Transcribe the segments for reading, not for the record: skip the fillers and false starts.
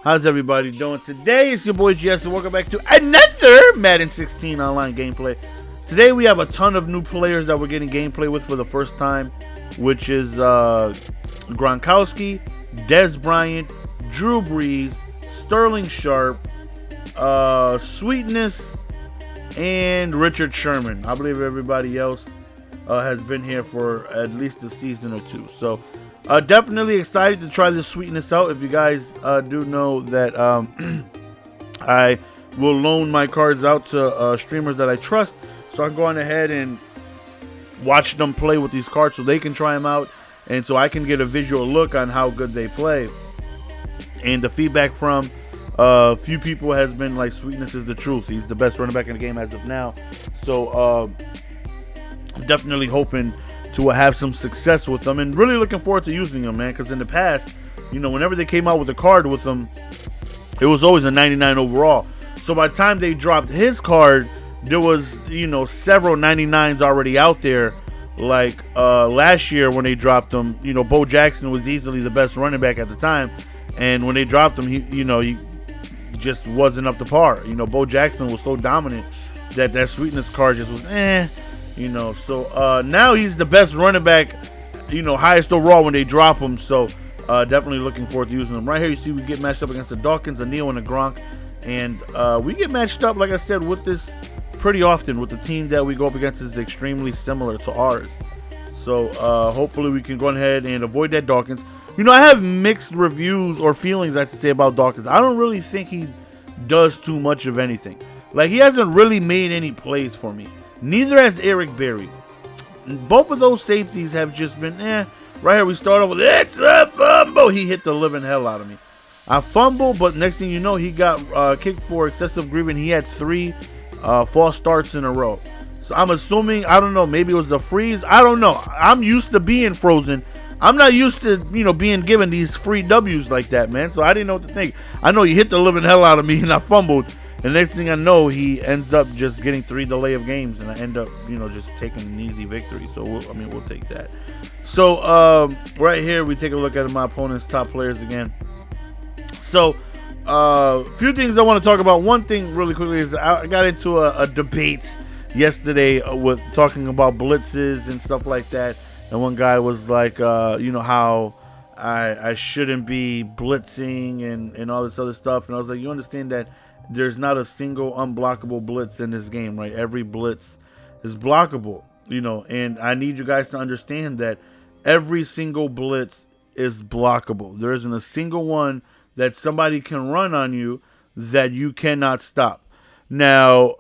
How's everybody doing? Today it's your boy GS and welcome back to another Madden 16 online gameplay. Today we have a ton of new players that we're getting gameplay with for the first time, which is Gronkowski, Dez Bryant, Drew Brees, Sterling Sharp, Sweetness, and Richard Sherman. I believe everybody else has been here for at least a season or two. So definitely excited to try this Sweetness out. If you guys do know that I will loan my cards out to streamers that I trust, so I'm going ahead and watch them play with these cards so they can try them out, and so I can get a visual look on how good they play. And the feedback from a few people has been like, Sweetness is the truth. He's the best running back in the game as of now. So I'm definitely hoping to have some success with them, and really looking forward to using them, man, because in the past, you know, whenever they came out with a card with them, it was always a 99 overall. So by the time they dropped his card, there was, you know, several 99s already out there. Like last year when they dropped them, you know, Bo Jackson was easily the best running back at the time, and when they dropped him, he just wasn't up to par. You know, Bo Jackson was so dominant that Sweetness card just was you know. So now he's the best running back, you know, highest overall when they drop him. So definitely looking forward to using them. Right here you see we get matched up against the Dawkins, the Neal, and the Gronk, and we get matched up, like I said, with this pretty often. With the team that we go up against is extremely similar to ours. So hopefully we can go ahead and avoid that Dawkins. You know, I have mixed reviews or feelings I have to say about Dawkins. I don't really think he does too much of anything. Like, he hasn't really made any plays for me. Neither has Eric Berry. Both of those safeties have just been Right here we start off with, it's a fumble. He hit the living hell out of me. I fumbled, but next thing you know, he got kicked for excessive grieving. He had 3 false starts in a row. So I'm assuming, I don't know, maybe it was the freeze. I don't know. I'm used to being frozen. I'm not used to, you know, being given these free W's like that, man. So I didn't know what to think. I know he hit the living hell out of me and I fumbled. And next thing I know, he ends up just getting 3 delay of games, and I end up, you know, just taking an easy victory. So, we'll take that. So, right here, we take a look at my opponent's top players again. So, a few things I want to talk about. One thing really quickly is I got into a debate yesterday with talking about blitzes and stuff like that. And one guy was like, you know, how I shouldn't be blitzing and all this other stuff. And I was like, you understand that there's not a single unblockable blitz in this game, right? Every blitz is blockable, you know, and I need you guys to understand that every single blitz is blockable. There isn't a single one that somebody can run on you that you cannot stop. Now,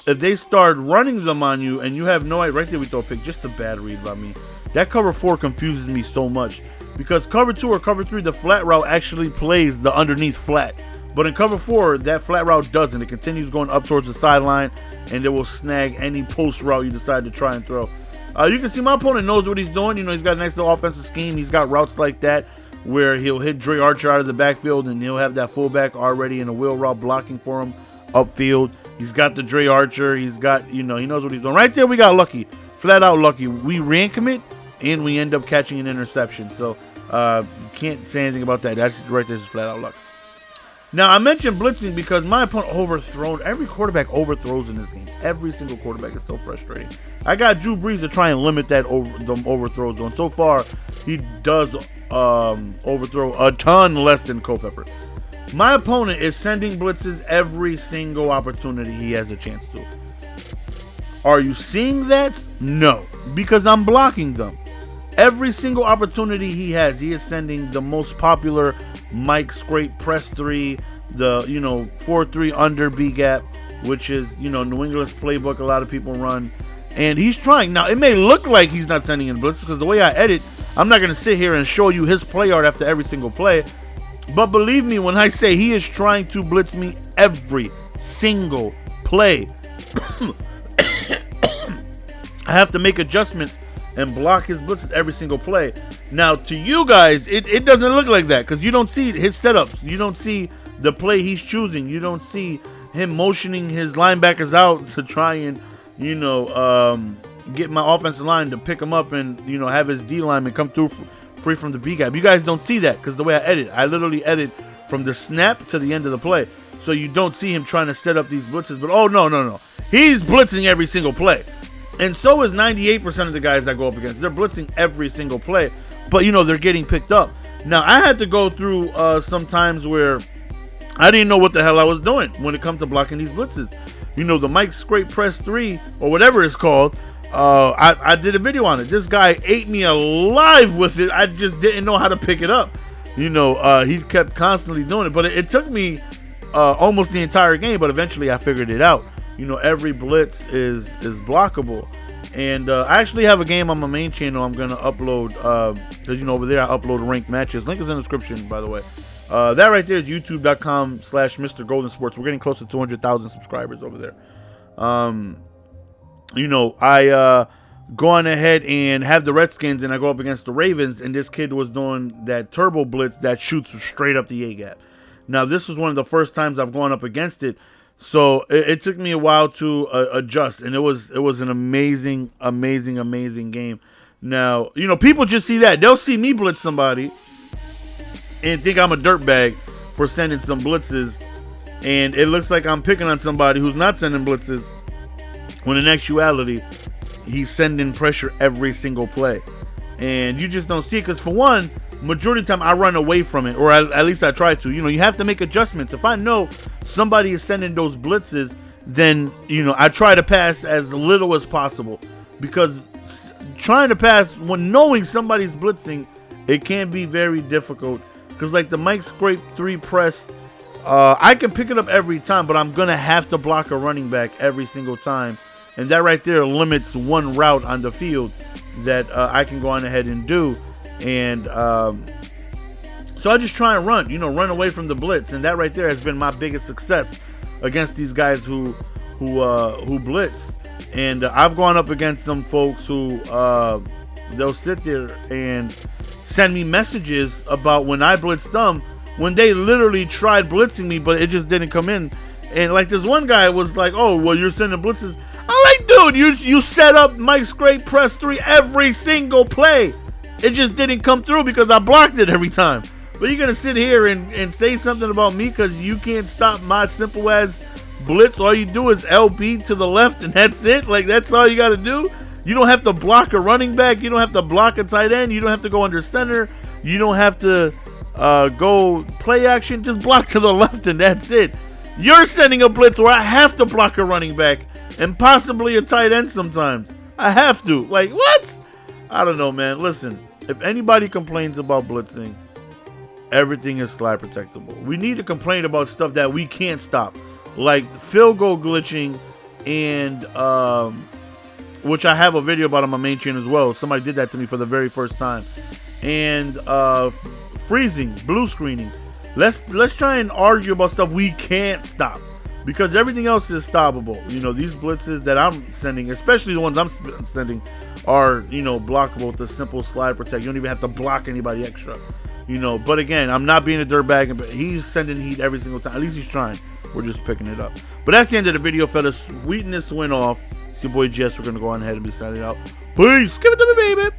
if they start running them on you and you have no idea, right there we throw a pick, just a bad read by me. That cover 4 confuses me so much, because cover 2 or cover 3, the flat route actually plays the underneath flat. But in cover 4, that flat route doesn't. It continues going up towards the sideline, and it will snag any post route you decide to try and throw. You can see my opponent knows what he's doing. You know, he's got a nice little offensive scheme. He's got routes like that where he'll hit Dre Archer out of the backfield, and he'll have that fullback already in a wheel route blocking for him upfield. He's got the Dre Archer. He's got, you know, he knows what he's doing. Right there, we got lucky. Flat out lucky. We ran commit, and we end up catching an interception. So, can't say anything about that. That's right there, just flat out luck. Now, I mentioned blitzing because my opponent overthrown. Every quarterback overthrows in this game. Every single quarterback is so frustrating. I got Drew Brees to try and limit that them overthrows on. So far, he does overthrow a ton less than Culpepper. My opponent is sending blitzes every single opportunity he has a chance to. Are you seeing that? No, because I'm blocking them. Every single opportunity he has, he is sending the most popular Mike Scrape press 3, the, you know, 4-3 under B gap, which is, you know, New England's playbook a lot of people run. And he's trying. Now, it may look like he's not sending in blitzes because the way I edit, I'm not going to sit here and show you his play art after every single play. But believe me when I say he is trying to blitz me every single play. I have to make adjustments and block his blitzes every single play. Now, to you guys, it doesn't look like that because you don't see his setups. You don't see the play he's choosing. You don't see him motioning his linebackers out to try and, you know, get my offensive line to pick him up and, you know, have his D lineman come through free from the B gap. You guys don't see that because the way I edit, I literally edit from the snap to the end of the play. So you don't see him trying to set up these blitzes. But oh, no. He's blitzing every single play. And so is 98% of the guys that go up against. They're blitzing every single play. But, they're getting picked up. Now, I had to go through some times where I didn't know what the hell I was doing when it comes to blocking these blitzes. The Mike Scrape Press 3 or whatever it's called. I did a video on it. This guy ate me alive with it. I just didn't know how to pick it up. He kept constantly doing it. But it took me almost the entire game. But eventually I figured it out. Every blitz is blockable. And I actually have a game on my main channel I'm going to upload. Because, over there I upload ranked matches. Link is in the description, by the way. That right there is youtube.com/Mr. Golden Sports. We're getting close to 200,000 subscribers over there. I go on ahead and have the Redskins, and I go up against the Ravens, and this kid was doing that turbo blitz that shoots straight up the A-gap. Now, this was one of the first times I've gone up against it, so it took me a while to adjust, and it was an amazing game. Now, people just see that. They'll see me blitz somebody and think I'm a dirtbag for sending some blitzes, and it looks like I'm picking on somebody who's not sending blitzes, when in actuality, he's sending pressure every single play. And you just don't see it, because for one, majority of the time I run away from it, or at least I try to. You have to make adjustments. If I know somebody is sending those blitzes, then, I try to pass as little as possible, because trying to pass when knowing somebody's blitzing, it can be very difficult. Because like the Mike Scrape 3 press, I can pick it up every time, but I'm going to have to block a running back every single time. And that right there limits one route on the field that I can go on ahead and do. And so I just try and run away from the blitz. And that right there has been my biggest success against these guys who blitz. And I've gone up against some folks who they'll sit there and send me messages about when I blitzed them, when they literally tried blitzing me, but it just didn't come in. And like this one guy was like, "Oh, well, you're sending blitzes." I'm like, dude, you set up Mike Scrape Press 3 every single play. It just didn't come through because I blocked it every time. But you're gonna sit here and say something about me because you can't stop my simple as blitz? All you do is LB to the left and that's it? Like, that's all you gotta do? You don't have to block a running back. You don't have to block a tight end. You don't have to go under center. You don't have to go play action. Just block to the left and that's it. You're sending a blitz where I have to block a running back and possibly a tight end sometimes. I have to. Like, what? I don't know, man. Listen, if anybody complains about blitzing, everything is slide protectable. We need to complain about stuff that we can't stop, like field goal glitching and which I have a video about on my main channel as well. Somebody did that to me for the very first time. And freezing, blue screening. Let's try and argue about stuff we can't stop, because everything else is stoppable. These blitzes that I'm sending, especially the ones I'm sending, are blockable with the simple slide protect. You don't even have to block anybody extra. But again, I'm not being a dirtbag, but he's sending heat every single time. At least he's trying. We're just picking it up. But that's the end of the video, fellas. Sweetness went off. It's your boy Jess. We're gonna go on ahead and be signing out. Peace. Give it to me, baby.